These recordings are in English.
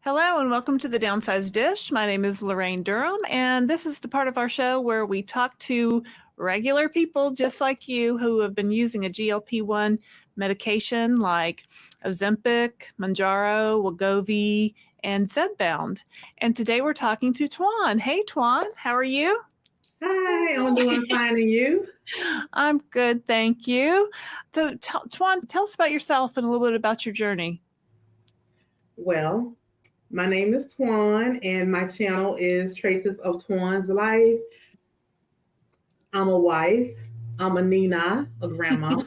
Hello and welcome to the Downsized Dish. My name is Laraine Durham, and this is the part of our show where we talk to regular people just like you who have been using a GLP-1 medication like Ozempic, Mounjaro, Wegovy, and Zepbound. And today we're talking to Twaun. Hey, Twaun, how are you? Hi, I'm doing fine, and you? I'm good, thank you. So, Twaun, tell us about yourself and a little bit about your journey. Well, my name is Twaun, and my channel is Traces of Twaun's Life. I'm a wife. I'm a Nina, a grandma.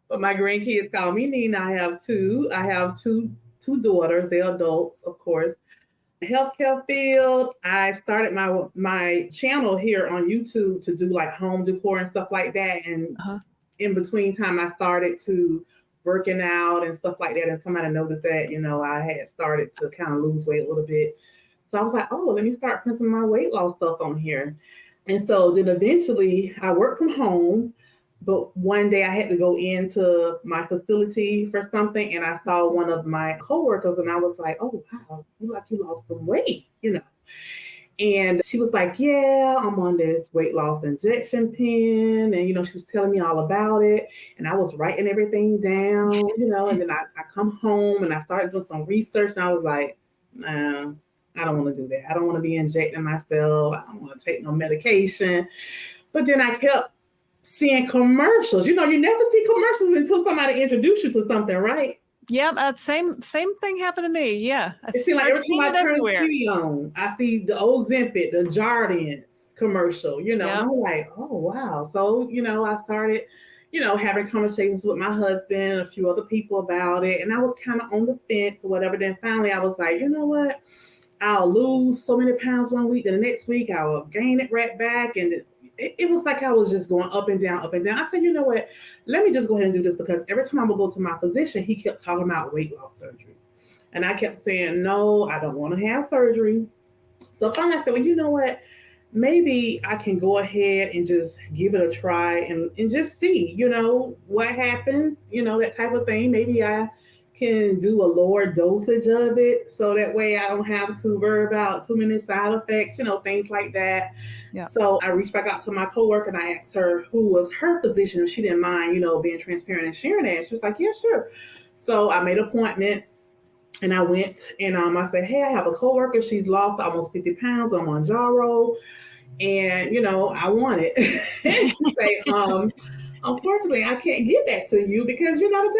But my grandkids call me Nina. I have two. I have two daughters. They're adults, of course. Healthcare field. I started my channel here on YouTube to do like home decor and stuff like that. And in between time, I started to working out and stuff like that. And somebody noticed that, I had started to kind of lose weight a little bit. So I was like, oh, let me start putting my weight loss stuff on here. And so then eventually I worked from home. But one day I had to go into my facility for something, and I saw one of my coworkers, and I was like, oh, wow, you lost some weight, And she was like, yeah, I'm on this weight loss injection pen. And, she was telling me all about it. And I was writing everything down, and then I come home and I started doing some research, and I was like, nah, I don't want to do that. I don't want to be injecting myself. I don't want to take no medication. But then I kept seeing commercials. You never see commercials until somebody introduces you to something, right? Yeah, same thing happened to me. Yeah, it seems like every time I turn the TV on, I see the Ozempic, the Jardiance commercial. And I'm like, oh wow. So I started, having conversations with my husband and a few other people about it, and I was kind of on the fence or whatever. Then finally, I was like, you know what? I'll lose so many pounds one week, then the next week I will gain it right back, and it was like I was just going up and down, up and down. I said, you know what? Let me just go ahead and do this, because every time I would go to my physician, he kept talking about weight loss surgery. And I kept saying, no, I don't want to have surgery. So finally I said, well, you know what? Maybe I can go ahead and just give it a try and just see, what happens, that type of thing. Maybe I can do a lower dosage of it, so that way I don't have to worry about too many side effects, things like that. Yeah. So I reached back out to my coworker and I asked her who was her physician, if she didn't mind, being transparent and sharing that. She was like, yeah, sure. So I made an appointment and I went and I said, hey, I have a coworker. She's lost almost 50 pounds on Mounjaro, and I want it. And she said, unfortunately, I can't give that to you because you're not a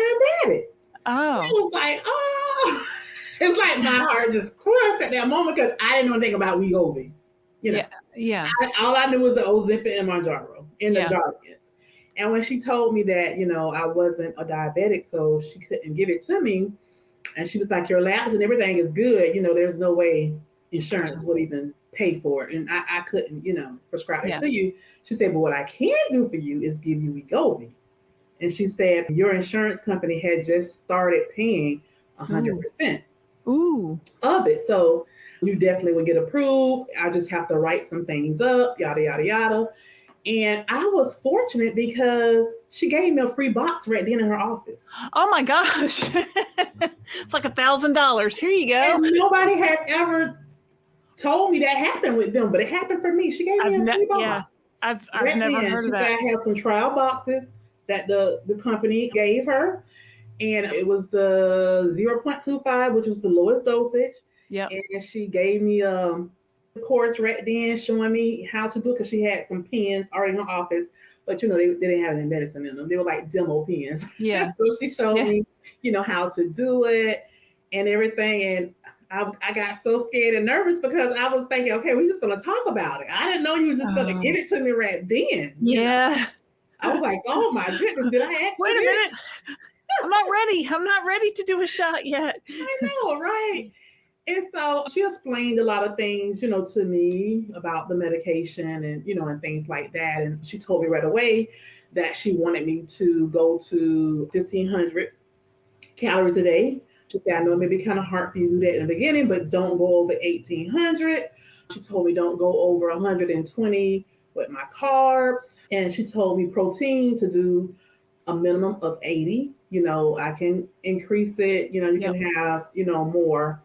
diabetic. Oh. I was like, oh, it's like my heart just crushed at that moment, because I didn't know anything about Wegovy. Yeah. All I knew was the Ozempic and Mounjaro and the Jardiance. And when she told me that, I wasn't a diabetic, so she couldn't give it to me, and she was like, your labs and everything is good. There's no way insurance would even pay for it, and I couldn't, prescribe it to you. She said, but what I can do for you is give you Wegovy. And she said, your insurance company had just started paying 100% of it. So you definitely would get approved. I just have to write some things up, yada, yada, yada. And I was fortunate because she gave me a free box right then in her office. Oh my gosh. It's like $1,000. Here you go. And nobody has ever told me that happened with them, but it happened for me. She gave me a free box. Yeah, I've never heard of that. She said I have some trial boxes that the company gave her, and it was the 0.25, which was the lowest dosage. Yeah. And she gave me a course right then showing me how to do it, because she had some pens already in her office, but they didn't have any medicine in them. They were like demo pens. Yeah. So she showed me, how to do it and everything. And I got so scared and nervous because I was thinking, okay, we're just going to talk about it. I didn't know you were just going to give it to me right then. Yeah. I was like, oh my goodness, did I ask Wait a minute. I'm not ready. I'm not ready to do a shot yet. I know, right? And so she explained a lot of things, to me about the medication and, and things like that. And she told me right away that she wanted me to go to 1,500 calories a day. She said, I know it may be kind of hard for you to do that in the beginning, but don't go over 1,800. She told me don't go over 120 with my carbs. And she told me protein to do a minimum of 80. I can increase it. You can have, more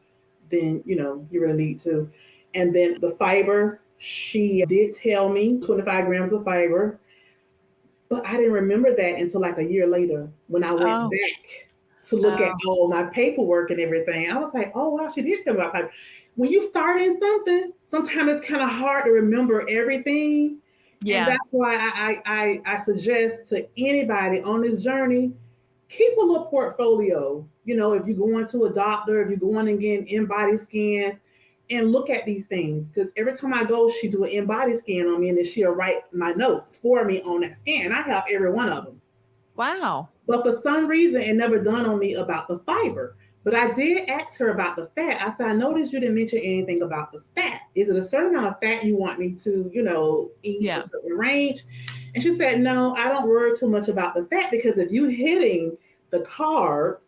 than, you really need to. And then the fiber, she did tell me 25 grams of fiber, but I didn't remember that until like a year later when I went back to look at all my paperwork and everything. I was like, oh, wow, she did tell me about fiber. When you start in something, sometimes it's kind of hard to remember everything. Yeah. And that's why I suggest to anybody on this journey, keep a little portfolio. If you're going to a doctor, if you're going and getting in-body scans, and look at these things. Because every time I go, she do an in-body scan on me, and then she'll write my notes for me on that scan. I have every one of them. Wow. But for some reason, it never dawned on me about the fiber. But I did ask her about the fat. I said, I noticed you didn't mention anything about the fat. Is it a certain amount of fat you want me to, eat a certain range? And she said, no, I don't worry too much about the fat, because if you're hitting the carbs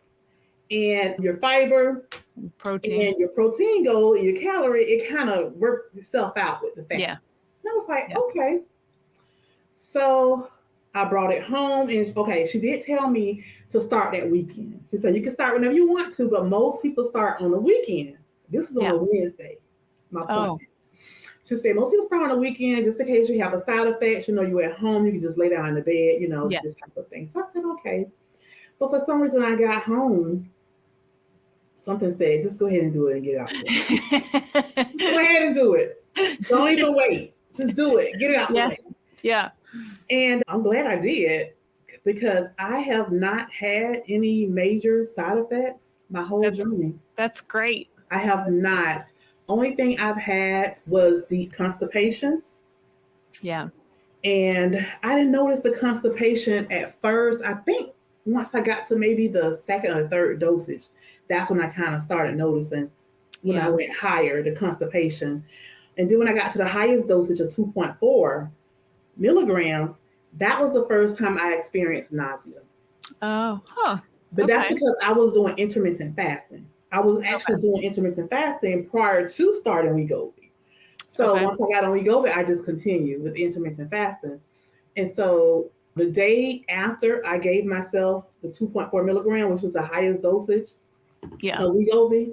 and your fiber, protein, and your protein goal, and your calorie, it kind of works itself out with the fat. Yeah. And I was like, okay. So I brought it home, and she did tell me to start that weekend. She said, you can start whenever you want to, but most people start on the weekend. This is on a Wednesday, my appointment. She said, most people start on the weekend just in case you have a side effect. You're at home, you can just lay down in the bed, this type of thing. So I said, okay. But for some reason, when I got home, something said, just go ahead and do it and get it out there. Go ahead and do it. Don't even wait. Just do it. Get it out the way. Yeah. And I'm glad I did, because I have not had any major side effects my whole journey. That's great. I have not. Only thing I've had was the constipation. Yeah. And I didn't notice the constipation at first. I think once I got to maybe the second or third dosage, that's when I kind of started noticing when I went higher, the constipation. And then when I got to the highest dosage of 2.4 milligrams, that was the first time I experienced nausea. Oh, huh. But that's because I was doing intermittent fasting. I was actually doing intermittent fasting prior to starting Wegovy. So once I got on Wegovy, I just continued with intermittent fasting. And so the day after I gave myself the 2.4 milligram, which was the highest dosage of Wegovy,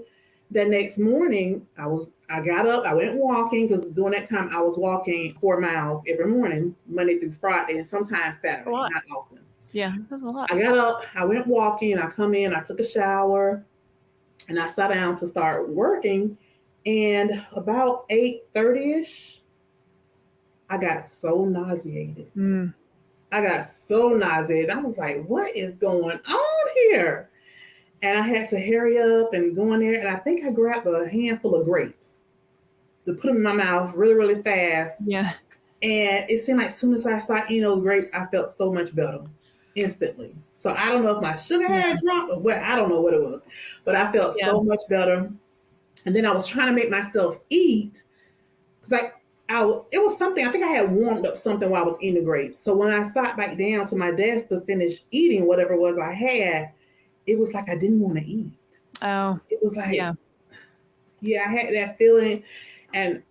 the next morning I got up, I went walking, because during that time I was walking 4 miles every morning, Monday through Friday, and sometimes Saturday, not often. Yeah, that's a lot. I got up, I went walking, and I come in, I took a shower, and I sat down to start working. And about 8:30ish, I got so nauseated. I got so nauseated. I was like, what is going on here? And I had to hurry up and go in there. And I think I grabbed a handful of grapes to put them in my mouth really, really fast. Yeah. And it seemed like as soon as I started eating those grapes, I felt so much better instantly. So I don't know if my sugar had dropped or what. I don't know what it was. But I felt so much better. And then I was trying to make myself eat. Because it was something, I think I had warmed up something while I was eating the grapes. So when I sat back down to my desk to finish eating whatever it was I had, it was like I didn't want to eat. Oh. It was like, I had that feeling. And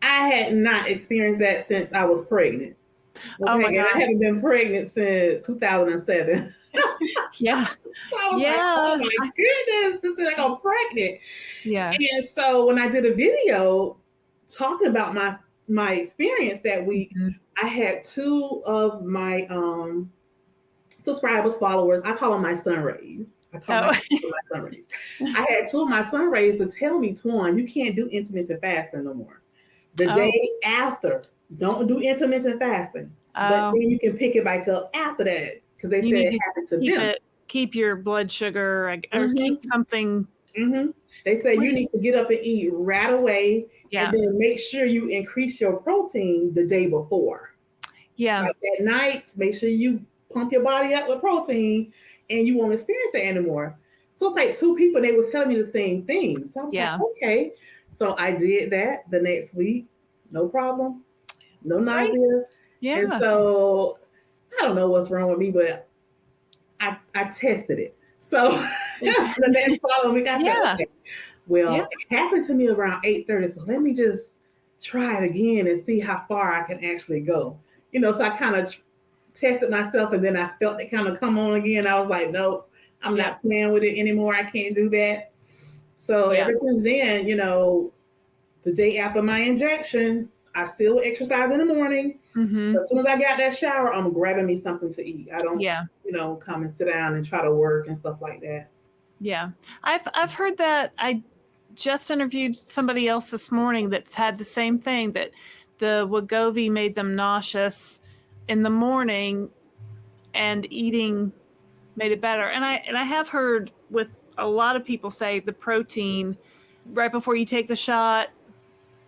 I had not experienced that since I was pregnant. Okay? Oh my God. I haven't been pregnant since 2007. Yeah. So I was like, oh my goodness, this is like I'm pregnant. Yeah. And so when I did a video talking about my experience that week, I had 2 of my subscribers, followers. I call them my sun rays. My sun rays. I had 2 of my sun rays to tell me, Twaun, you can't do intermittent fasting no more. The day after, don't do intermittent fasting. But then you can pick it back up after that, because they said it happened to them. Keep your blood sugar or keep something. They say you need to get up and eat right away, and then make sure you increase your protein the day before. Yeah. Like at night, make sure you pump your body up with protein, and you won't experience it anymore. So it's like 2 people, they was telling me the same thing. So I was like, okay. So I did that the next week. No problem. No nausea. Yeah. And so I don't know what's wrong with me, but I tested it. So the next following week, I said, okay, well, it happened to me around 8:30. So let me just try it again and see how far I can actually go. So I kind of tested myself and then I felt it kind of come on again. I was like, nope, I'm not playing with it anymore. I can't do that. So ever since then, the day after my injection, I still exercise in the morning. Mm-hmm. As soon as I got that shower, I'm grabbing me something to eat. I don't, come and sit down and try to work and stuff like that. Yeah. I've heard that. I just interviewed somebody else this morning that's had the same thing, that the Wegovy made them nauseous in the morning and eating made it better. And I have heard with a lot of people say the protein right before you take the shot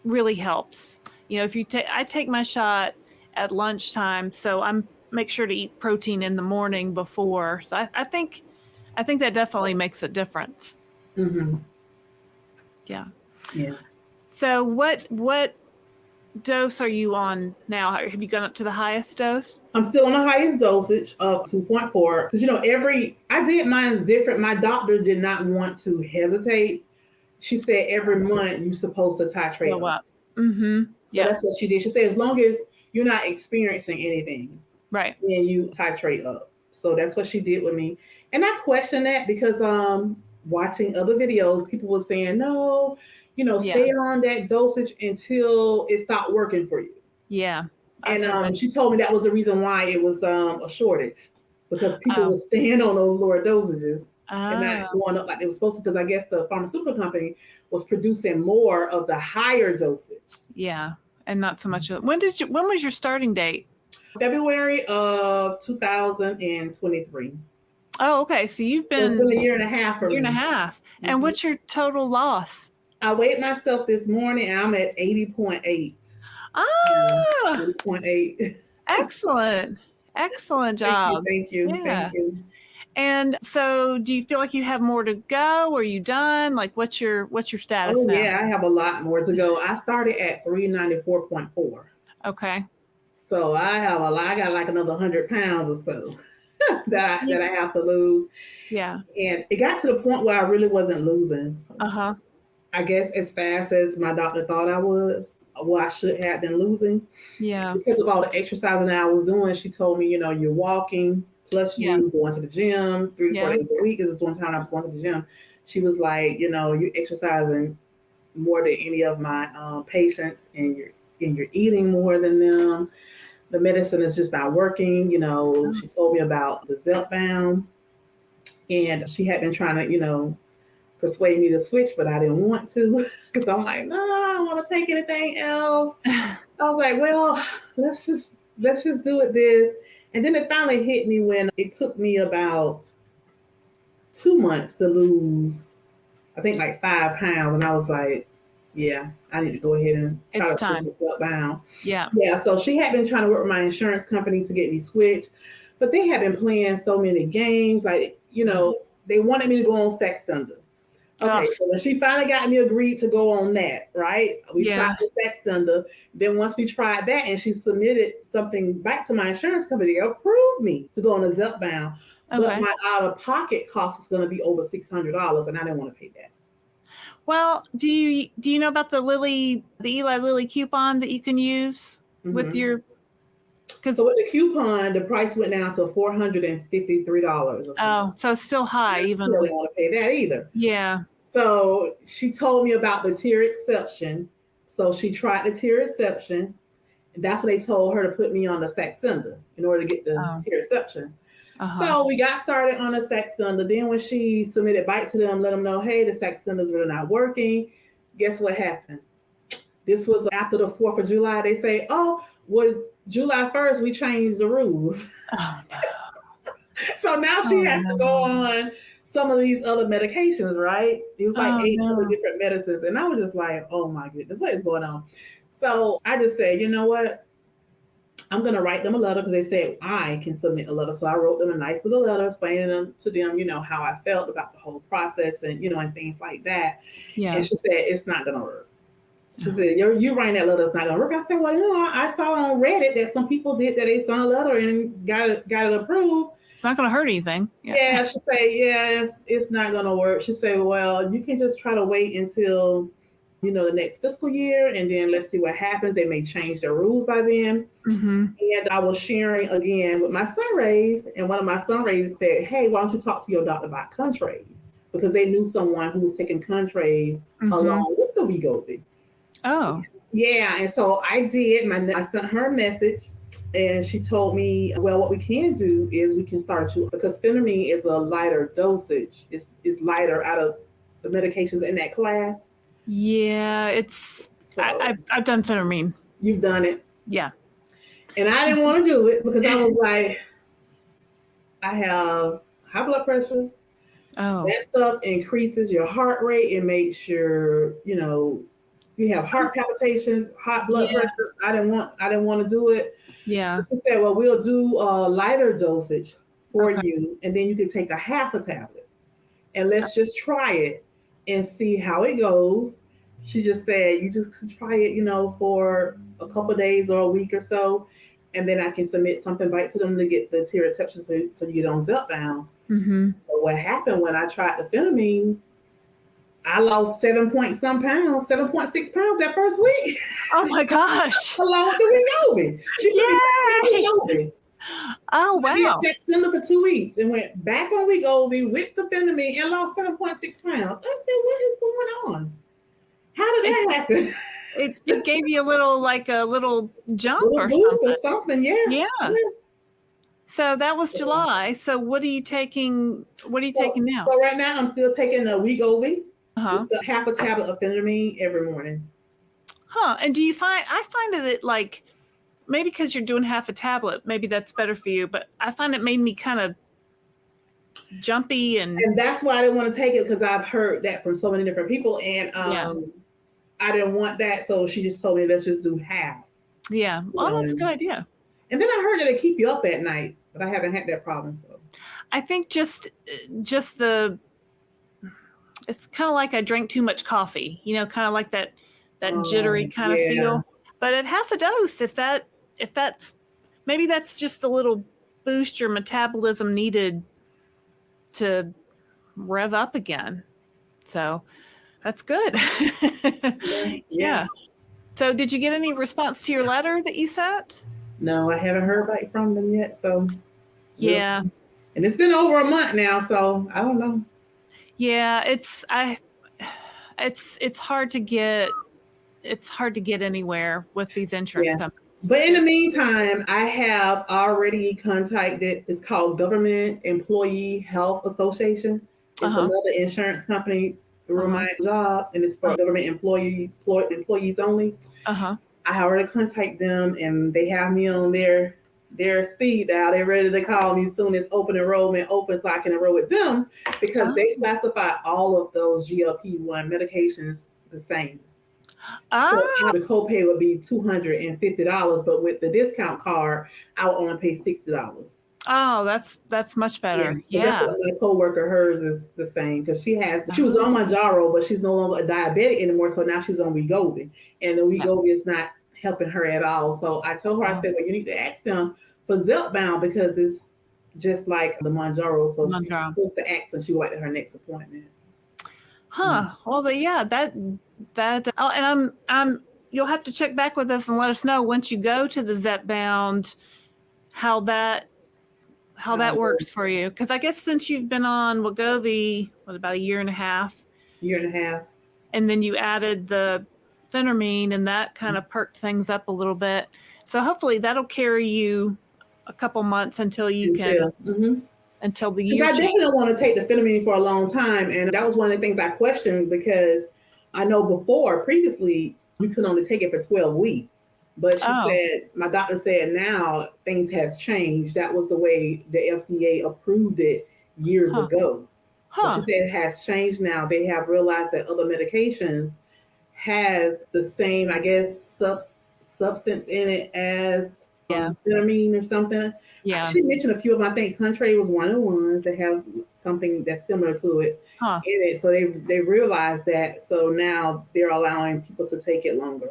really helps. If you I take my shot at lunchtime, so I'm make sure to eat protein in the morning before. So I think that definitely makes a difference. Mm-hmm. Yeah. Yeah. So what dose are you on now? Have you gone up to the highest dose? I'm still on the highest dosage of 2.4 because I did mine different. My doctor did not want to hesitate. She said every month you're supposed to titrate up. Mm-hmm. So that's what she did. She said as long as you're not experiencing anything, right, then you titrate up. So that's what she did with me. And I question that because watching other videos, people were saying, no, stay on that dosage until it stopped working for you. Yeah. And she told me that was the reason why it was a shortage, because people were staying on those lower dosages and not going up like they were supposed to, because I guess the pharmaceutical company was producing more of the higher dosage. Yeah, and not so much of it. When was your starting date? February of 2023. Oh, okay. So it's been a year and a half for me. Year and a half. Mm-hmm. And what's your total loss? I weighed myself this morning and I'm at 80.8. 80.8. Excellent. Excellent job. Thank you. Yeah. Thank you. And so do you feel like you have more to go? Are you done? Like what's your status now? Yeah, I have a lot more to go. I started at 394.4. Okay. So I got like another 100 pounds or so that I have to lose. Yeah. And it got to the point where I really wasn't losing. Uh-huh. I guess as fast as my doctor thought I was. Well, I should have been losing. Yeah. Because of all the exercising that I was doing, she told me, you're walking, plus you going to the gym 3 to 4 days a week. This is one time I was going to the gym. She was like, you're exercising more than any of my patients, and you're eating more than them. The medicine is just not working. She told me about the Zepbound, and she had been trying to, persuade me to switch, but I didn't want to because I'm like, no, I don't want to take anything else. I was like, well, let's just do it this. And then it finally hit me when it took me about 2 months to lose, I think like 5 pounds. And I was like, yeah, I need to go ahead and try to switch this Zepbound. Yeah. Yeah. So she had been trying to work with my insurance company to get me switched, but they had been playing so many games. Like, they wanted me to go on Saxenda. Okay, so when she finally got me agreed to go on that, right? We tried the Saxenda. Then once we tried that and she submitted something back to my insurance company, they approved me to go on the Zepbound. Okay. But my out-of-pocket cost is going to be over $600, and I didn't want to pay that. Well, do you know about the Eli Lilly coupon that you can use with your? So with the coupon, the price went down to $453. Oh, so it's still high. Even I don't want to pay that either. Yeah. So she told me about the tier exception. So she tried the tier exception. And that's when they told her to put me on the Saxenda in order to get the tier exception. Uh-huh. So we got started on the Saxenda. Then when she submitted back to them, let them know, hey, the Saxenda is really not working. Guess what happened? This was after the 4th of July. They say, July 1st, we changed the rules. Oh, no. So now she has to go on some of these other medications, right? It was like 8 other different medicines. And I was just like, oh my goodness, what is going on? So I just said, you know what? I'm going to write them a letter because they said I can submit a letter. So I wrote them a nice little letter explaining to them, how I felt about the whole process and, and things like that. Yeah. And she said, it's not going to work. She said, you writing that letter is not going to work. I said, well, I saw on Reddit that some people did that. They signed a letter and got it approved. It's not going to hurt anything. Yeah, she said, it's not going to work. She said, well, you can just try to wait until the next fiscal year, and then let's see what happens. They may change their rules by then. Mm-hmm. And I was sharing again with my sunrays, and one of my sunrays said, "Hey, why don't you talk to your doctor about Contrave?" Because they knew someone who was taking Contrave along with the Wegovy. Oh. Yeah, and so I did. I sent her a message, and she told me, well, what we can do is we can start you, because Phentermine is a lighter dosage. It's lighter out of the medications in that class. Yeah, I've done Phentermine. You've done it? Yeah. And I didn't want to do it because I was like, I have high blood pressure. Oh. That stuff increases your heart rate. It makes your, you have heart palpitations, hot blood pressure. I didn't want to do it. Yeah. She said, well, we'll do a lighter dosage for you, and then you can take a half a tablet, and let's just try it and see how it goes. She just said, you just try it, for a couple of days or a week or so, and then I can submit something back to them to get the tier reception so you get on Zepbound. Mm-hmm. But what happened when I tried the Phentermine, I lost 7.6 pounds that first week. Oh my gosh. Along with the Wegovy. Oh, wow. I did December for 2 weeks and went back on Wegovy with the Phentermine and lost 7.6 pounds. I said, what is going on? How did that happen? It gave you a little jump or boost something. Or something, yeah. So that was July. So what are you taking? What are you taking now? So right now I'm still taking a Wegovy. With half a tablet of Phentermine every morning. And do you find, I find that it, like, maybe because you're doing half a tablet, maybe that's better for you, but I find it made me kind of jumpy. And that's why I didn't want to take it, because I've heard that from so many different people, and I didn't want that. So she just told me, let's just do half. Yeah. Well, that's a good idea. And then I heard that it keep you up at night, but I haven't had that problem. So I think just it's kind of like I drank too much coffee, kind of like that jittery kind of feel. But at half a dose, if that's maybe that's just a little boost your metabolism needed to rev up again. So that's good. Yeah. So did you get any response to your letter that you sent? No, I haven't heard back from them yet. So yeah. And it's been over a month now, so I don't know. Yeah, it's hard to get anywhere with these insurance companies. But in the meantime, I have already contacted, it's called Government Employee Health Association. It's another insurance company through my job, and it's for government employees only. I already contacted them, and they have me on their speed dial. They're ready to call me as soon as open enrollment opens, so I can enroll with them, because they classify all of those GLP-1 medications the same. So the copay would be $250, but with the discount card, I would only pay $60. Oh, that's much better. Yeah. That's what my coworker, hers is the same, because she was on Mounjaro, but she's no longer a diabetic anymore. So now she's on Wegovy, and the Wegovy is not helping her at all. So I told her, I said, well, you need to ask them for Zepbound, because it's just like the Mounjaro. So she's supposed to ask when she go back to her next appointment. Well, and you'll have to check back with us and let us know once you go to the Zepbound how that works for you. Because I guess since you've been on Wegovy, about a year and a half, and then you added the Phentermine, and that kind of perked things up a little bit. So hopefully that'll carry you a couple months until you until the year. I definitely want to take the Phentermine for a long time, and that was one of the things I questioned, because I know previously you could only take it for 12 weeks. But my doctor said now things has changed. That was the way the FDA approved it years ago. But she said it has changed now. They have realized that other medications has the same, I guess, substance in it as Phentermine or something. Yeah. She mentioned a few of them. I think Contrave was one of the ones that have something that's similar to it in it. So they realized that. So now they're allowing people to take it longer.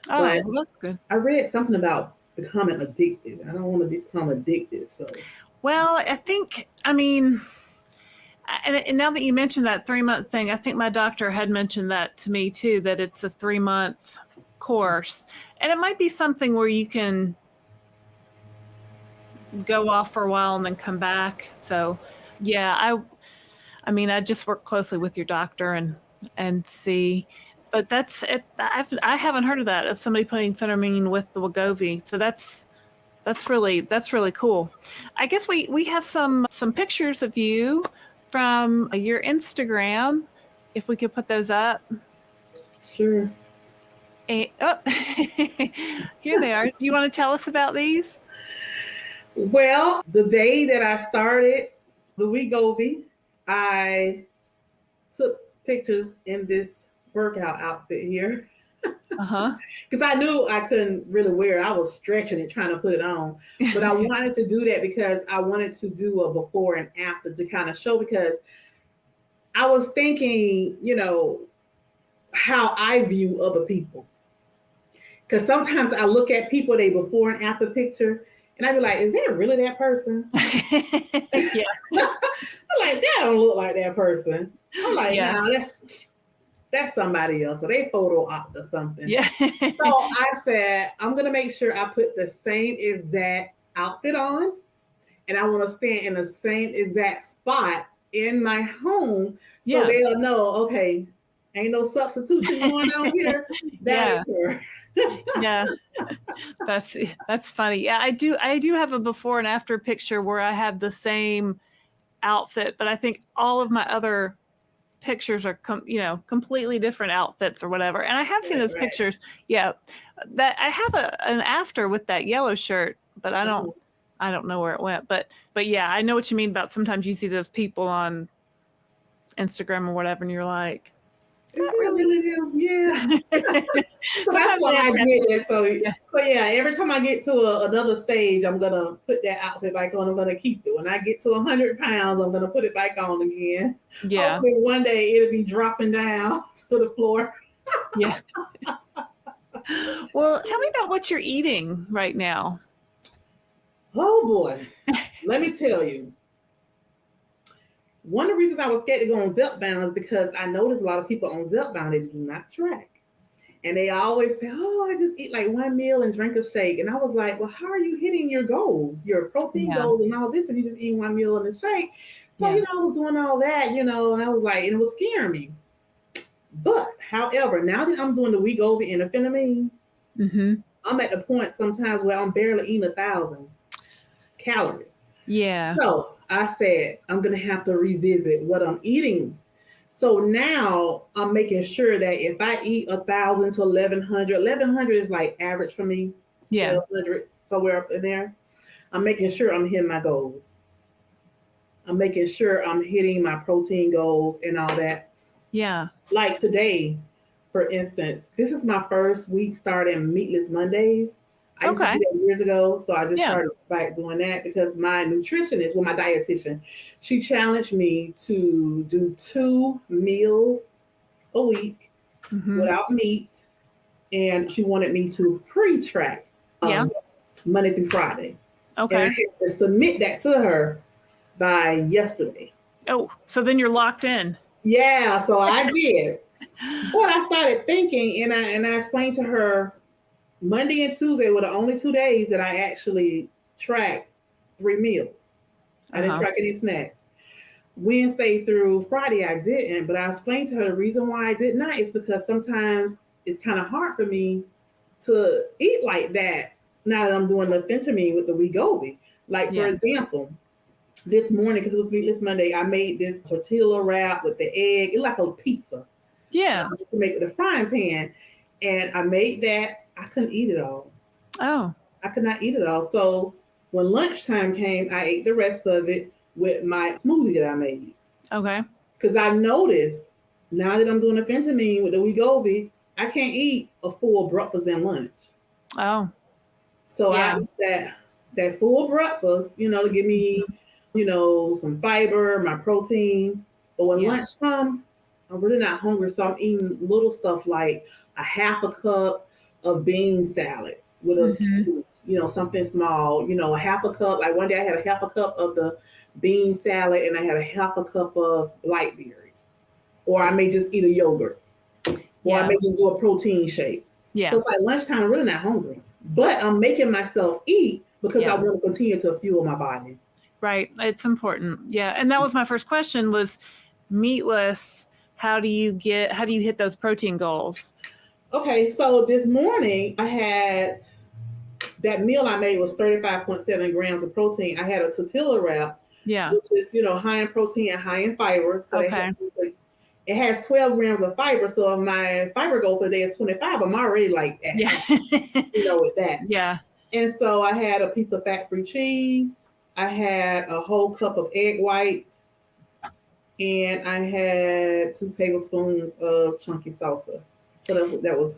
Oh, well, that's good. I read something about becoming addicted. I don't want to become addicted. So, well, I think And now that you mentioned that 3-month thing, I think my doctor had mentioned that to me too, that it's a 3-month course. And it might be something where you can go off for a while and then come back. So yeah, I mean, I just work closely with your doctor and see, but that's it. I haven't heard of that, of somebody putting Phentermine with the Wegovy. So that's really cool. I guess we have some pictures of you from your Instagram, if we could put those up. Sure. And, oh, here they are. Do you want to tell us about these? Well, the day that I started the Wegovy, I took pictures in this workout outfit here. Because I knew I couldn't really wear it. I was stretching it, trying to put it on. But I wanted to do that because I wanted to do a before and after to kind of show, because I was thinking, how I view other people. Because sometimes I look at people, they before and after picture, and I be like, is that really that person? Yeah. I'm like, that don't look like that person. I'm like, nah, that's somebody else. So they photo opt or something. Yeah. So I said, I'm going to make sure I put the same exact outfit on, and I want to stand in the same exact spot in my home. So they'll know, okay, ain't no substitution going on here. That is her. Yeah. That's funny. Yeah, I do have a before and after picture where I have the same outfit, but I think all of my other pictures are completely different outfits or whatever. And I have seen those pictures. Yeah. That I have an after with that yellow shirt, but I don't know where it went. But yeah, I know what you mean about sometimes you see those people on Instagram or whatever and you're like, is that really them? Yeah. So that's why I get it. So yeah, every time I get to another stage, I'm gonna put that outfit back on. I'm gonna keep it. When I get to 100 pounds, I'm gonna put it back on again. Yeah. Hopefully one day it'll be dropping down to the floor. Yeah. Well, tell me about what you're eating right now. Oh boy, let me tell you. One of the reasons I was scared to go on Zepbound is because I noticed a lot of people on Zepbound, they do not track. And they always say, I just eat like one meal and drink a shake. And I was like, well, how are you hitting your goals, your protein goals and all this, and you just eat one meal and a shake? So, I was doing all that, and I was like, and it was scaring me. But, however, now that I'm doing the Wegovy and the Phentermine, I'm at the point sometimes where I'm barely eating 1,000 calories. Yeah. So I said, I'm going to have to revisit what I'm eating. So now I'm making sure that if I eat 1,000 to 1,100 is like average for me. Yeah. 1,200, somewhere up in there. I'm making sure I'm hitting my goals. I'm making sure I'm hitting my protein goals and all that. Yeah. Like today, for instance, this is my first week starting Meatless Mondays. I used to do that years ago, so I just started back doing that because my nutritionist, my dietitian, she challenged me to do 2 meals a week without meat, and she wanted me to pre-track Monday through Friday. Okay. And I had to submit that to her by yesterday. Oh, so then you're locked in. Yeah, so I did. But I started thinking, and I explained to her, Monday and Tuesday were the only 2 days that I actually tracked 3 meals. I didn't track any snacks. Wednesday through Friday, I didn't, but I explained to her the reason why I did not is because sometimes it's kind of hard for me to eat like that now that I'm doing the Phentermine with the Wegovy. Like, for example, this morning, because it was Meatless Monday, I made this tortilla wrap with the egg. It's like a pizza. Yeah. To make with a frying pan. And I made that. I couldn't eat it all. Oh. I could not eat it all. So when lunchtime came, I ate the rest of it with my smoothie that I made. Okay. Because I noticed now that I'm doing a Phentermine with the Wegovy, I can't eat a full breakfast and lunch. Oh. So I eat that full breakfast, to give me, some fiber, my protein. But when lunch comes, I'm really not hungry. So I'm eating little stuff like a half a cup of bean salad with a something small, a half a cup. Like one day I had a half a cup of the bean salad, and I had a half a cup of blackberries. Or I may just eat a yogurt. Or I may just do a protein shake. Yeah. So it's like lunchtime, I'm really not hungry. But I'm making myself eat because I want to continue to fuel my body. Right. It's important. Yeah. And that was my first question was meatless. How do you hit those protein goals? Okay. So this morning I had that meal I made was 35.7 grams of protein. I had a tortilla wrap, which is, high in protein and high in fiber. So it has 12 grams of fiber. So if my fiber goal for the day is 25, I'm already like, with that. Yeah. And so I had a piece of fat-free cheese. I had a whole cup of egg white. And I had 2 tablespoons of chunky salsa. So that was,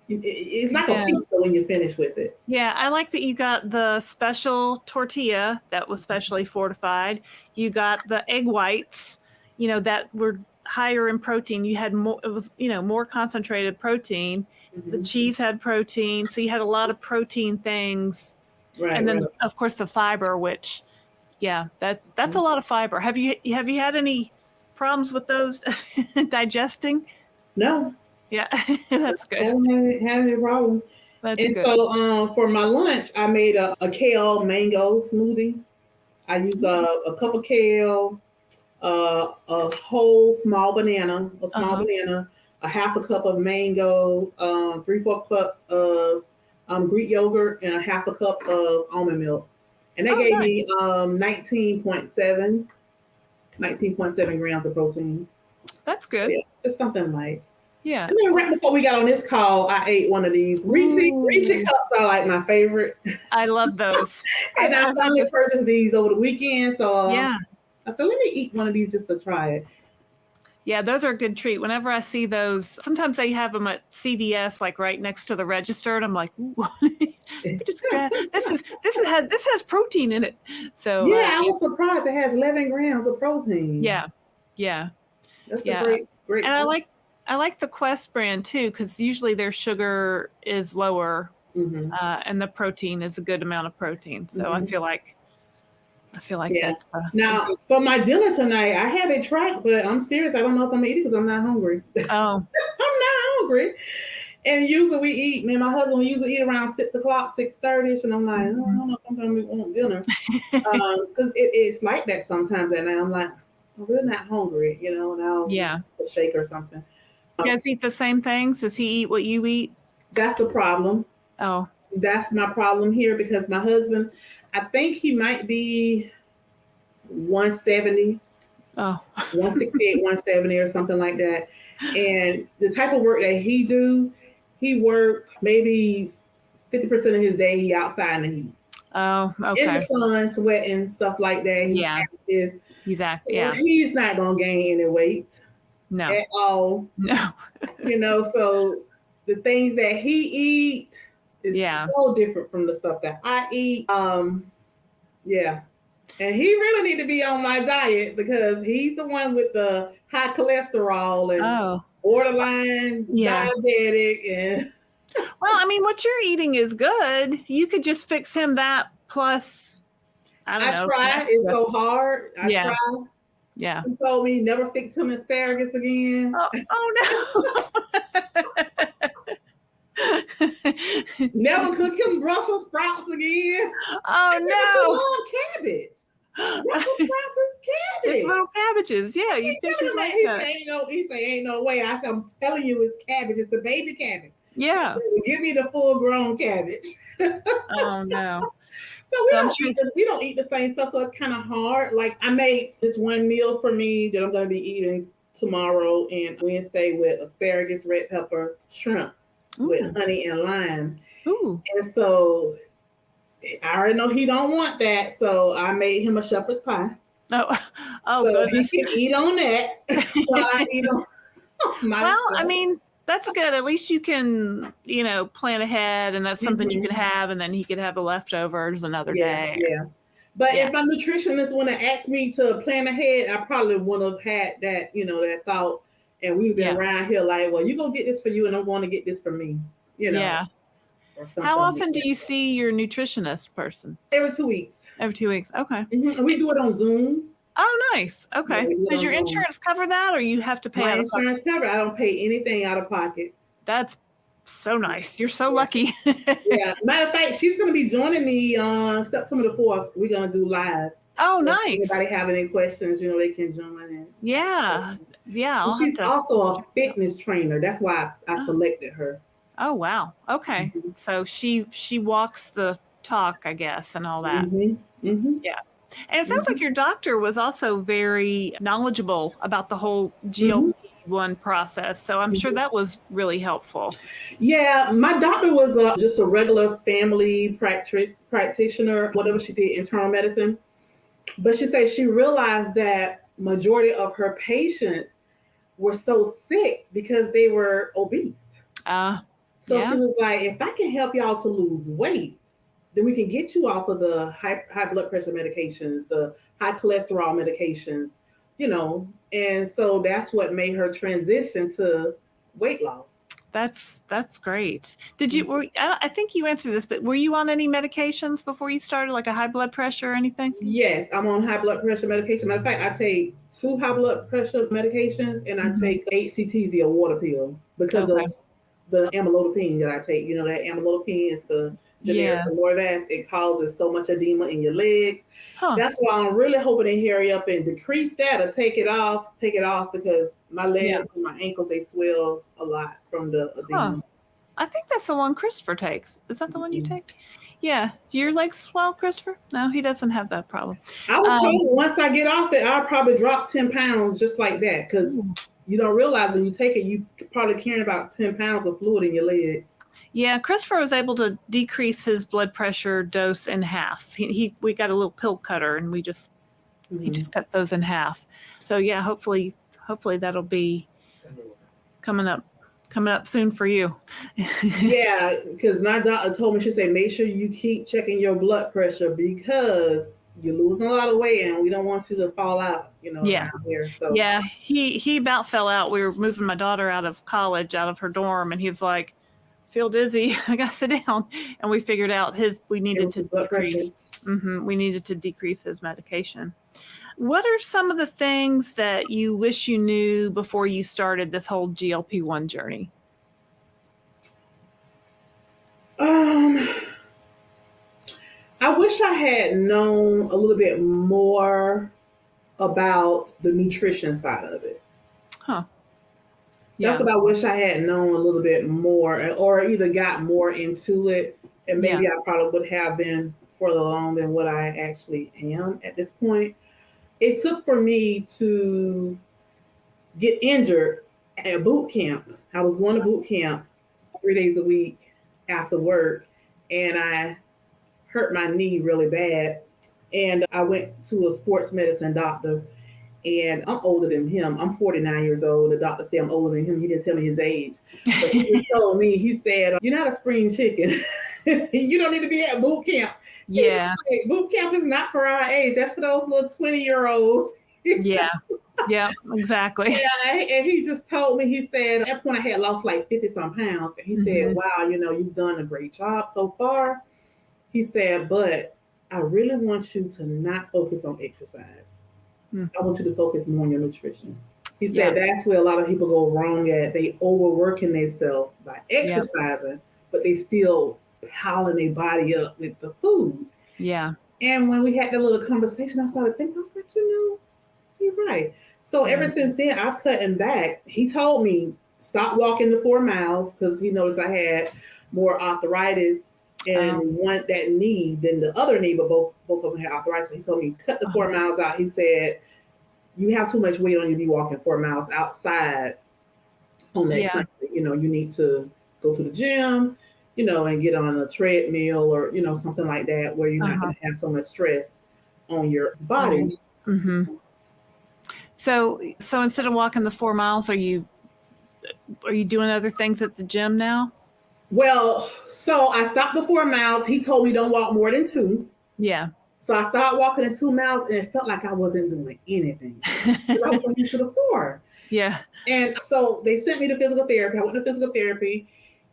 it's like a pizza when you finish with it. Yeah, I like that you got the special tortilla that was specially fortified. You got the egg whites, that were higher in protein. You had more, it was, more concentrated protein. Mm-hmm. The cheese had protein. So you had a lot of protein things. Right. And then of course the fiber, which, that's a lot of fiber. Have you had any problems with those digesting? No. Yeah, that's good. I haven't had any problem. That's good. So for my lunch, I made a kale mango smoothie. I use a cup of kale, a whole small banana, a half a cup of mango, 3/4 cups of Greek yogurt, and a half a cup of almond milk. And they gave me 19.7 grams of protein. That's good. Yeah, it's something light. Yeah. And then right before we got on this call, I ate one of these. Reese cups are like my favorite. I love those. And I finally purchased these over the weekend. So I said, let me eat one of these just to try it. Yeah, those are a good treat. Whenever I see those, sometimes they have them at CVS, like right next to the register, and I'm like, ooh, this has protein in it. So I was surprised it has 11 grams of protein. Yeah. That's a great. And I like the Quest brand too, because usually their sugar is lower, and the protein is a good amount of protein. So I feel like that's now for my dinner tonight. I have it tracked, but I'm serious. I don't know if I'm gonna eat it because I'm not hungry. Oh, I'm not hungry. And usually me and my husband, we usually eat around 6 o'clock, 6:30, and I'm like, I don't know if I'm gonna want dinner because it's like that sometimes at night. I'm like, I'm really not hungry, and I'll a shake or something. You guys eat the same things? Does he eat what you eat? That's the problem. Oh. That's my problem here because my husband, I think he might be 170. Oh. 168, 170 or something like that. And the type of work that he work maybe 50% of his day he outside in the heat. Oh, okay. In the sun, sweating, stuff like that. He's active. He's active, yeah. He's not going to gain any weight. No. At all. No. So the things that he eat is so different from the stuff that I eat. And he really need to be on my diet because he's the one with the high cholesterol and borderline diabetic. And well, I mean, what you're eating is good. You could just fix him that plus, I don't know. I try. It's so hard. I try. Yeah. He told me never fix him asparagus again. Oh no. Never cook him Brussels sprouts again. Oh no. Cabbage. Brussels sprouts is cabbage. It's little cabbages. Yeah. You take it like that. He say ain't no way. I'm telling you it's cabbage. It's the baby cabbage. Yeah. Give me the full grown cabbage. Oh no. So we don't eat the same stuff, so it's kind of hard. Like I made this one meal for me that I'm going to be eating tomorrow and Wednesday with asparagus, red pepper, shrimp with honey and lime. Ooh. And so I already know he don't want that, so I made him a shepherd's pie. So goodness. He can eat on that. While I eat on my I mean, that's good. At least you can, plan ahead, and that's something you can have, and then he could have the leftovers another day. Yeah. But if my nutritionist would have asked me to plan ahead, I probably wouldn't have had that, that thought. And we've been around here like, well, you're going to get this for you, and I'm going to get this for me. Yeah. or something. How often do you see your nutritionist person? Every 2 weeks. Every 2 weeks. Okay. And we do it on Zoom. Oh, nice. Okay. Yeah, Does your insurance cover that, or you have to pay out of pocket? My insurance cover. I don't pay anything out of pocket. That's so nice. You're so lucky. Yeah. Matter of fact, she's going to be joining me on September the 4th. We're going to do live. Oh, so nice. If anybody have any questions, they can join in. Yeah. Yeah. She's also a fitness trainer. That's why I selected her. Oh, wow. Okay. Mm-hmm. So she walks the talk, I guess, and all that. Mm-hmm. Mm-hmm. Yeah. And it sounds like your doctor was also very knowledgeable about the whole GLP-1 process. So I'm sure that was really helpful. Yeah, my doctor was just a regular family practitioner, whatever she did, internal medicine. But she said she realized that majority of her patients were so sick because they were obese. So she was like, if I can help y'all to lose weight, then we can get you off of the high blood pressure medications, the high cholesterol medications, and so that's what made her transition to weight loss. That's great. Did you, I think you answered this, but were you on any medications before you started, like a high blood pressure or anything? Yes, I'm on high blood pressure medication. Matter of fact, I take 2 high blood pressure medications and I take 8 CTZ, a water pill, because of the amlodipine that I take. That amlodipine is the generic Lorvas. It causes so much edema in your legs. That's why I'm really hoping to hurry up and decrease that or take it off because my legs and my ankles, they swell a lot from the edema. I think that's the one Christopher takes. Is that the one you take? Yeah. Do your legs swell, Christopher? No, he doesn't have that problem. I was told once I get off it, I'll probably drop 10 pounds just like that, because you don't realize when you take it, you probably carry about 10 pounds of fluid in your legs. Yeah, Christopher was able to decrease his blood pressure dose in half. We got a little pill cutter, and he just cuts those in half. So yeah, hopefully that'll be coming up soon for you. Yeah, because my doctor told me, she said, make sure you keep checking your blood pressure because you're losing a lot of weight and we don't want you to fall out, here. So yeah, he about fell out. We were moving my daughter out of college, out of her dorm, and he was like, feel dizzy, I gotta sit down. And we figured out we needed to decrease. We needed to decrease his medication. What are some of the things that you wish you knew before you started this whole GLP-1 journey? I wish I had known a little bit more about the nutrition side of it. That's what I wish I had known a little bit more, or either got more into it, and maybe I probably would have been further along than what I actually am at this point. It took for me to get injured at boot camp. I was going to boot camp 3 days a week after work, and I hurt my knee really bad. And I went to a sports medicine doctor, and I'm older than him. I'm 49 years old. The doctor said I'm older than him. He didn't tell me his age. But he just told me, he said, you're not a spring chicken. You don't need to be at boot camp. Yeah. Boot camp is not for our age. That's for those little 20-year-olds. Yeah. Yeah, exactly. Yeah, and he just told me, he said, at that point I had lost like 50 some pounds. And he said, wow, you've done a great job so far. He said, but I really want you to not focus on exercise. I want you to focus more on your nutrition. He said that's where a lot of people go wrong at. They overworking themselves by exercising, but they still piling their body up with the food. Yeah. And when we had that little conversation, I started thinking, I was like, you're right. So ever since then, I've cutting back. He told me, stop walking the 4 miles, because he noticed I had more arthritis in that knee than the other knee, but both of them had arthritis. So he told me, cut the 4 miles out. He said, you have too much weight on you to be walking 4 miles outside on that country. You need to go to the gym, and get on a treadmill or, something like that, where you're not going to have so much stress on your body. So instead of walking the 4 miles, are you doing other things at the gym now? Well, so I stopped the 4 miles. He told me don't walk more than 2. Yeah. So I started walking in 2 miles, and it felt like I wasn't doing anything. I was used to the 4. Yeah. And so they sent me to physical therapy. I went to physical therapy,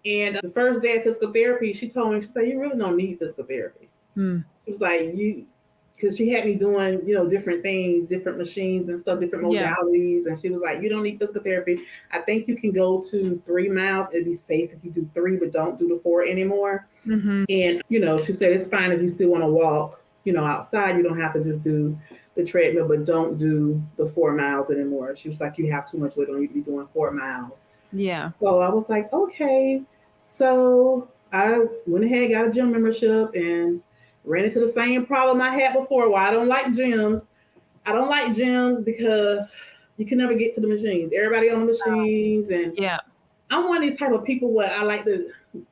And the first day of physical therapy, she told me, she said, you really don't need physical therapy. She was like, because she had me doing, different things, different machines and stuff, different modalities. And she was like, you don't need physical therapy. I think you can go to 3 miles. It'd be safe if you do 3, but don't do the 4 anymore. And, she said, it's fine if you still want to walk, outside. You don't have to just do the treadmill, but don't do the 4 miles anymore. She was like, you have too much weight on you to be doing 4 miles. Yeah. So I was like, okay. So I went ahead, got a gym membership, and ran into the same problem I had before, where I don't like gyms. I don't like gyms because you can never get to the machines. Everybody on the machines. And I'm one of these type of people where I like to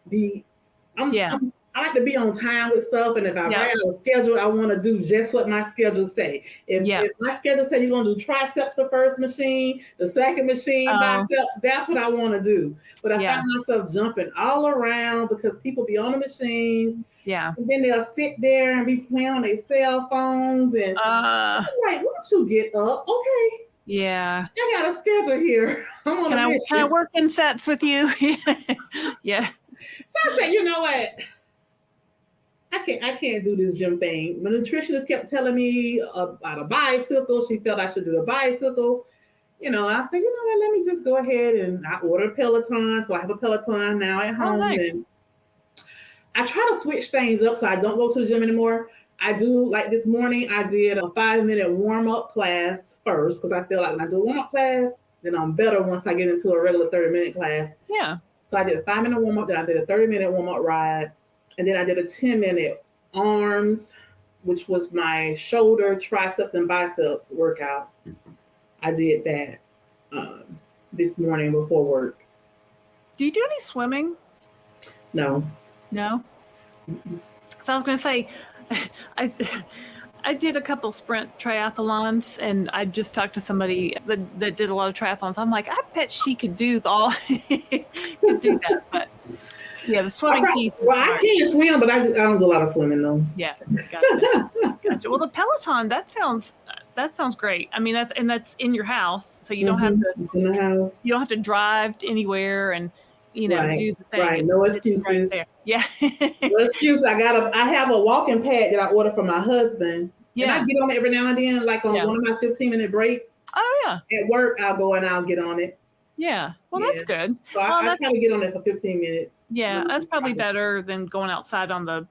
be, I like to be on time with stuff. And if I write out a schedule, I want to do just what my schedule say. If my schedule say you're going to do triceps the first machine, the second machine, biceps, that's what I want to do. But I find myself jumping all around because people be on the machines. Yeah. And then they'll sit there and be playing on their cell phones. And I'm like, why don't you get up? Okay. Yeah. I got a schedule here. Can I work in sets with you? Yeah. So I said, you know what? I can't do this gym thing. My nutritionist kept telling me about a bicycle. She felt I should do a bicycle. I said, you know what? Let me just go ahead, and I ordered a Peloton. So I have a Peloton now at home. Nice. And I try to switch things up so I don't go to the gym anymore. I do, like this morning, I did a 5-minute warm-up class first because I feel like when I do a warm-up class, then I'm better once I get into a regular 30-minute class. Yeah. So I did a 5-minute warm-up, then I did a 30-minute warm-up ride, and then I did a 10-minute arms, which was my shoulder, triceps, and biceps workout. I did that this morning before work. Do you do any swimming? No. No? So I was going to say, I did a couple sprint triathlons, and I just talked to somebody that did a lot of triathlons. I'm like, I bet she could do that. But yeah, the swimming piece. Well, I can't swim, but I don't do a lot of swimming though. Yeah, gotcha. Well, the Peloton, that sounds great. I mean, that's in your house, so you don't have to. It's in the house. You don't have to drive anywhere and do the thing. Right, no excuses. Right there. Yeah. No excuse. I have a walking pad that I ordered from my husband. Yeah. And I get on it every now and then, like on one of my 15-minute breaks. Oh yeah. At work, I'll go and I'll get on it. Yeah. Well, that's good. So I try to get on it for 15 minutes. Yeah, that's probably better than going outside on the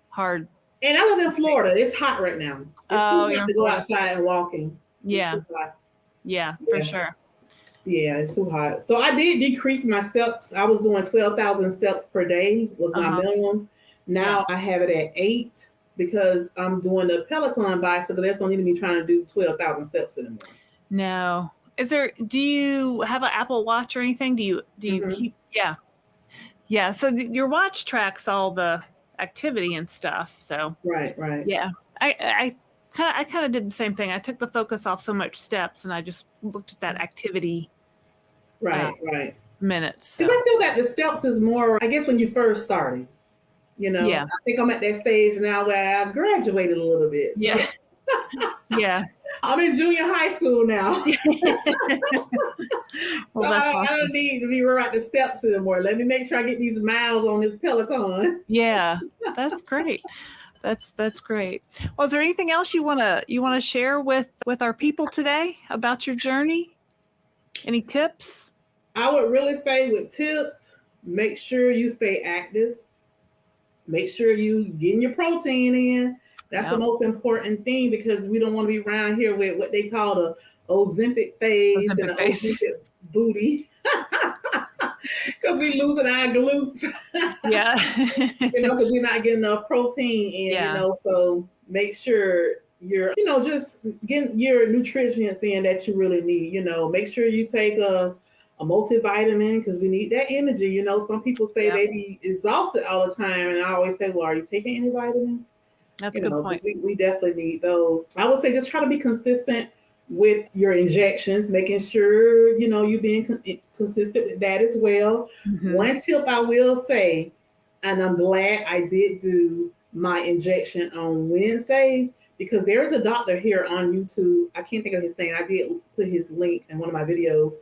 hard. And I live in Florida. It's hot right now. It's too hot to go outside and walking. Yeah. For sure. Yeah, it's too hot. So I did decrease my steps. I was doing 12,000 steps per day was my minimum. Now I have it at 8 because I'm doing the Peloton bicycle. There's no need of me trying to do 12,000 steps anymore. No. Do you have an Apple Watch or anything? Do you keep? Yeah. So your watch tracks all the activity and stuff. So right. Yeah. I kind of did the same thing. I took the focus off so much steps, and I just looked at that activity. Right. Minutes. Because I feel that the steps is more, I guess, when you first started. Yeah. I think I'm at that stage now where I've graduated a little bit. So. Yeah. Yeah. I'm in junior high school now. Well, I don't need to be right the steps anymore. Let me make sure I get these miles on this Peloton. Yeah, that's great. That's great. Well, is there anything else you want to share with our people today about your journey? Any tips? I would really say with tips, make sure you stay active. Make sure you getting your protein in. That's the most important thing, because we don't want to be around here with what they call the Ozempic phase and the Ozempic booty. Because we losing our glutes. Yeah. Because we're not getting enough protein in, so make sure you're, just getting your nutrients in that you really need. Make sure you take a multivitamin, because we need that energy. Some people say they be exhausted all the time. And I always say, well, are you taking any vitamins? That's a good point. We definitely need those. I would say just try to be consistent with your injections, making sure, you're being consistent with that as well. Mm-hmm. One tip I will say, and I'm glad I did do my injection on Wednesdays, because there's a doctor here on YouTube. I can't think of his name. I did put his link in one of my videos.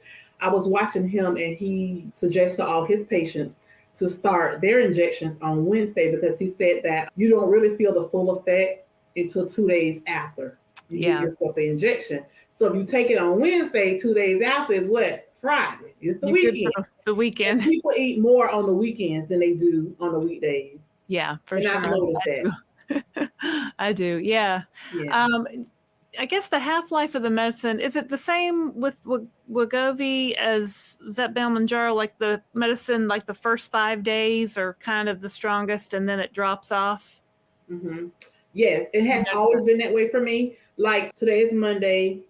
I was watching him, and he suggested all his patients to start their injections on Wednesday because he said that you don't really feel the full effect until 2 days after you give yourself the injection. So if you take it on Wednesday, 2 days after is what? Friday. It's the weekend. The weekend. And people eat more on the weekends than they do on the weekdays. Yeah, for and sure. I've noticed that. I do. Yeah. I guess the half-life of the medicine, is it the same with Wegovy as Zepbound Mounjaro? Like the medicine, like the first 5 days are kind of the strongest and then it drops off? Mm-hmm. Yes, it has always been that way for me. Like today is Monday.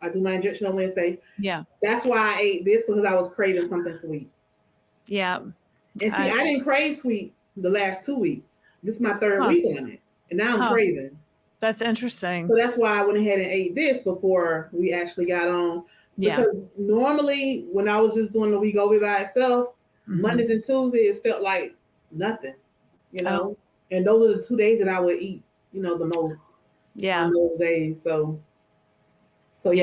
I do my injection on Wednesday. Yeah. That's why I ate this, because I was craving something sweet. Yeah. And see, I didn't crave sweet the last 2 weeks. This is my third week on it. And now I'm craving. That's interesting. So that's why I went ahead and ate this before we actually got on. Because normally when I was just doing the Wegovy by itself, Mondays and Tuesdays felt like nothing, you know. And those are the 2 days that I would eat, you know, the most on those days. So with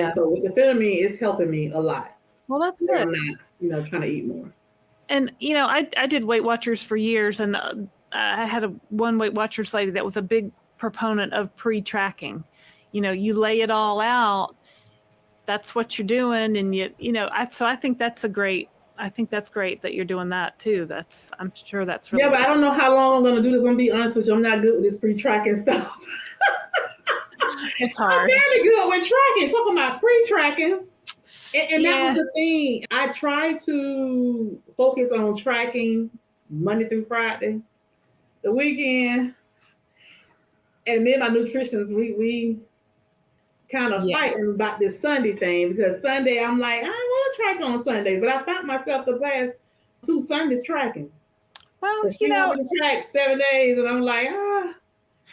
the Phentermine, it's helping me a lot. Well, that's good. I'm not, you know, trying to eat more. And, you know, I did Weight Watchers for years, and I had one Weight Watchers lady that was a big proponent of pre-tracking. You know, you lay it all out, that's what you're doing. And you know, so I think that's great that you're doing that too. I'm sure that's really but I don't know how long I'm going to do this. I'm going to be honest with you. I'm not good with this pre-tracking stuff. It's hard. I'm barely good with tracking. Talking about pre-tracking. And that was the thing. I try to focus on tracking Monday through Friday. The weekend, and me and my nutritionist, we kind of fighting about this Sunday thing, because Sunday I'm like, I don't want to track on Sundays, but I found myself the last 2 Sundays tracking. Well, you know, track 7 days, and I'm like,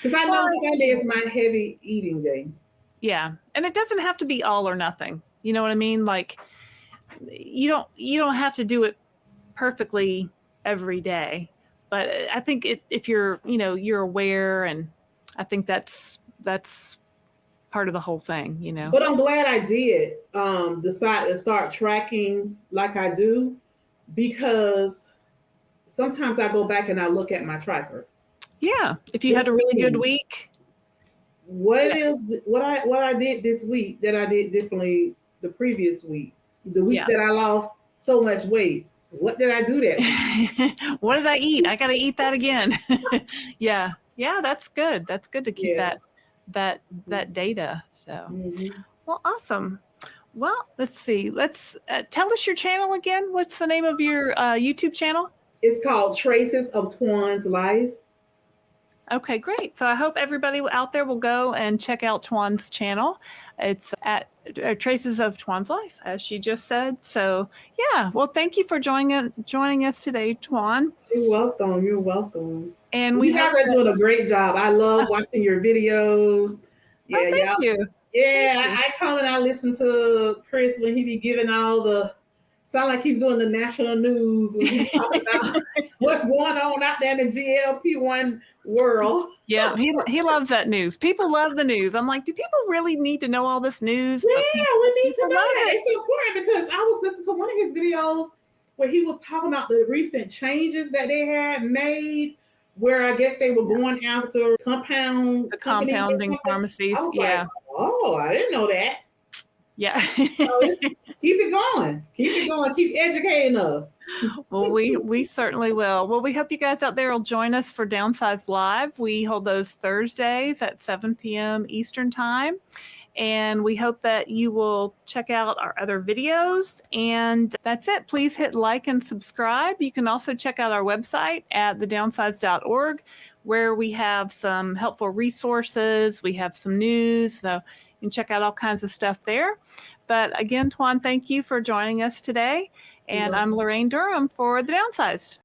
because I know Sunday is my heavy eating day. Yeah, and it doesn't have to be all or nothing. You know what I mean? Like, you don't have to do it perfectly every day. But I think if you're, you know, you're aware, and I think that's part of the whole thing, you know. But I'm glad I did decide to start tracking like I do, because sometimes I go back and I look at my tracker. Yeah, if you had a really good week. What I did this week that I did differently the previous week? The week that I lost so much weight. What did I do that? What did I eat? I got to eat that again. Yeah, that's good. That's good to keep that data. So, well, awesome. Well, let's see. Let's tell us your channel again. What's the name of your YouTube channel? It's called Traces of Twaun's Life. Okay, great. So I hope everybody out there will go and check out Twaun's channel. It's at Traces of Twaun's Life, as she just said. So yeah, well, thank you for joining us today, Twaun. You're welcome. You're welcome. And you guys are doing a great job. I love watching your videos. Yeah, thank you. Yeah, I come and I listen to Chris when he be giving all the. Sound like he's doing the national news when he's talking about what's going on out there in the GLP-1 world. Yeah, he loves that news. People love the news. I'm like, do people really need to know all this news? Yeah, we need to know that. It's important, because I was listening to one of his videos where he was talking about the recent changes that they had made, where I guess they were going after compounding pharmacies. Like, oh, I didn't know that. Yeah. So keep it going. Keep educating us. Well, we certainly will. Well, we hope you guys out there will join us for Downsized Live. We hold those Thursdays at 7 p.m. Eastern Time. And we hope that you will check out our other videos. And that's it. Please hit like and subscribe. You can also check out our website at thedownsized.org, where we have some helpful resources. We have some news. So you can check out all kinds of stuff there. But again, Twaun, thank you for joining us today. And I'm Laraine Durham for The Downsized.